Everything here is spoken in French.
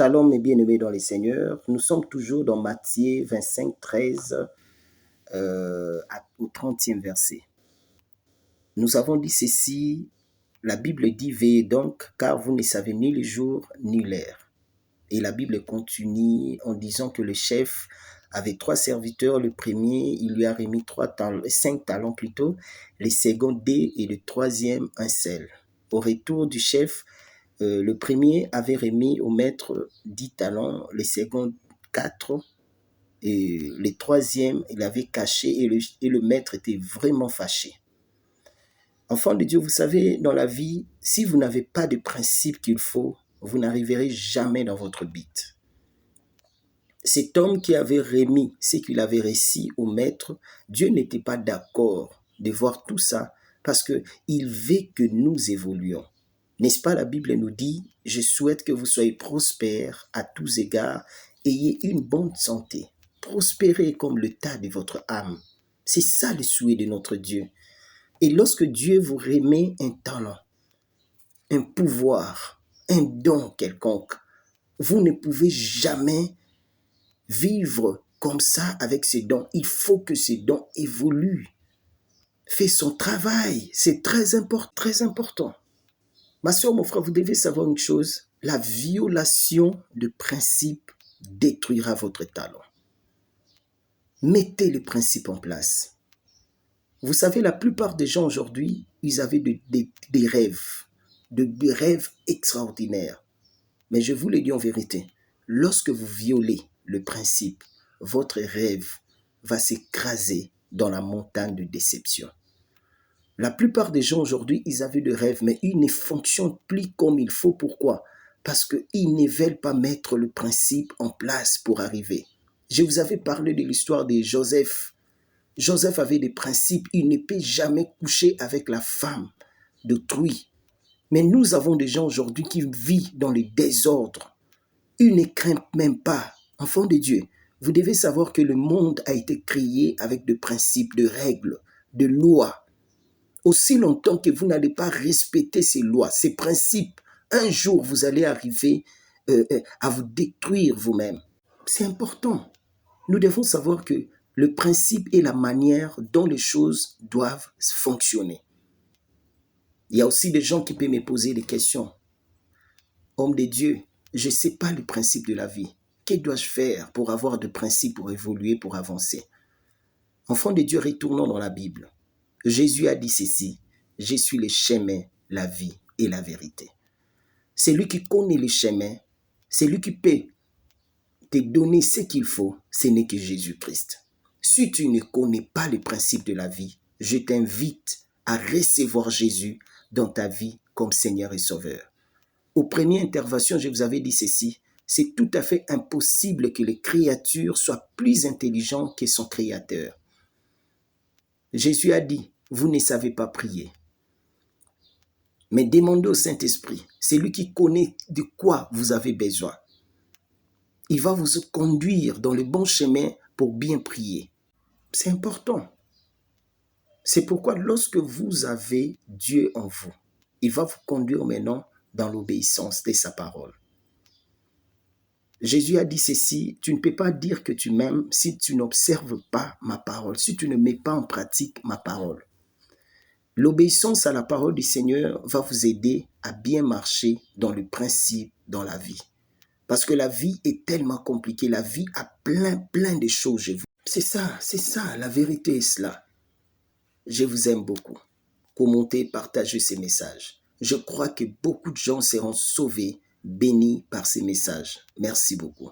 Shalom mes bien-aimés dans les seigneurs, nous sommes toujours dans Matthieu 25, 13 au 30e verset. Nous avons dit ceci, la Bible dit « Veillez donc, car vous ne savez ni le jour ni l'heure ». Et la Bible continue en disant que le chef avait 3 serviteurs. Le premier, il lui a remis 5 talents plutôt, le second 2 et le troisième un seul. Au retour du chef, le premier avait remis au maître 10 talents, le second 4 et le troisième il avait caché et le maître était vraiment fâché. Enfants de Dieu, vous savez, dans la vie, si vous n'avez pas de principe qu'il faut, vous n'arriverez jamais dans votre but. Cet homme qui avait remis ce qu'il avait réussi au maître, Dieu n'était pas d'accord de voir tout ça parce qu'il veut que nous évoluions. N'est-ce pas, la Bible nous dit, je souhaite que vous soyez prospères à tous égards, ayez une bonne santé, prospérez comme le tas de votre âme. C'est ça le souhait de notre Dieu. Et lorsque Dieu vous remet un talent, un pouvoir, un don quelconque, vous ne pouvez jamais vivre comme ça avec ces dons. Il faut que ces dons évoluent. Fait son travail, c'est très important. Ma soeur, mon frère, vous devez savoir une chose, la violation de principes détruira votre talent. Mettez les principes en place. Vous savez, la plupart des gens aujourd'hui, ils avaient des rêves extraordinaires. Mais je vous le dis en vérité, lorsque vous violez le principe, votre rêve va s'écraser dans la montagne de déception. La plupart des gens aujourd'hui, ils avaient des rêves, mais ils ne fonctionnent plus comme il faut. Pourquoi? Parce qu'ils ne veulent pas mettre le principe en place pour arriver. Je vous avais parlé de l'histoire de Joseph. Joseph avait des principes, il ne peut jamais coucher avec la femme d'autrui. Mais nous avons des gens aujourd'hui qui vivent dans le désordre. Ils ne craignent même pas. Enfants de Dieu, vous devez savoir que le monde a été créé avec des principes, de règles, de lois. Aussi longtemps que vous n'allez pas respecter ces lois, ces principes, un jour vous allez arriver à vous détruire vous-même. C'est important. Nous devons savoir que le principe est la manière dont les choses doivent fonctionner. Il y a aussi des gens qui peuvent me poser des questions. Homme de Dieu, je ne sais pas le principe de la vie. Que dois-je faire pour avoir de principes, pour évoluer, pour avancer? Enfants de Dieu, retournons dans la Bible. Jésus a dit ceci, « Je suis le chemin, la vie et la vérité. » C'est lui qui connaît le chemin, c'est lui qui peut te donner ce qu'il faut, ce n'est que Jésus-Christ. Si tu ne connais pas les principes de la vie, je t'invite à recevoir Jésus dans ta vie comme Seigneur et Sauveur. Aux premières interventions, je vous avais dit ceci, c'est tout à fait impossible que les créatures soient plus intelligentes que son Créateur. Jésus a dit, vous ne savez pas prier. Mais demandez au Saint-Esprit, c'est lui qui connaît de quoi vous avez besoin. Il va vous conduire dans le bon chemin pour bien prier. C'est important. C'est pourquoi lorsque vous avez Dieu en vous, il va vous conduire maintenant dans l'obéissance de sa parole. Jésus a dit ceci, tu ne peux pas dire que tu m'aimes si tu n'observes pas ma parole, si tu ne mets pas en pratique ma parole. L'obéissance à la parole du Seigneur va vous aider à bien marcher dans le principe, dans la vie. Parce que la vie est tellement compliquée, la vie a plein de choses. C'est ça, la vérité est cela. Je vous aime beaucoup. Commentez, partagez ces messages. Je crois que beaucoup de gens seront sauvés, bénis par ces messages. Merci beaucoup.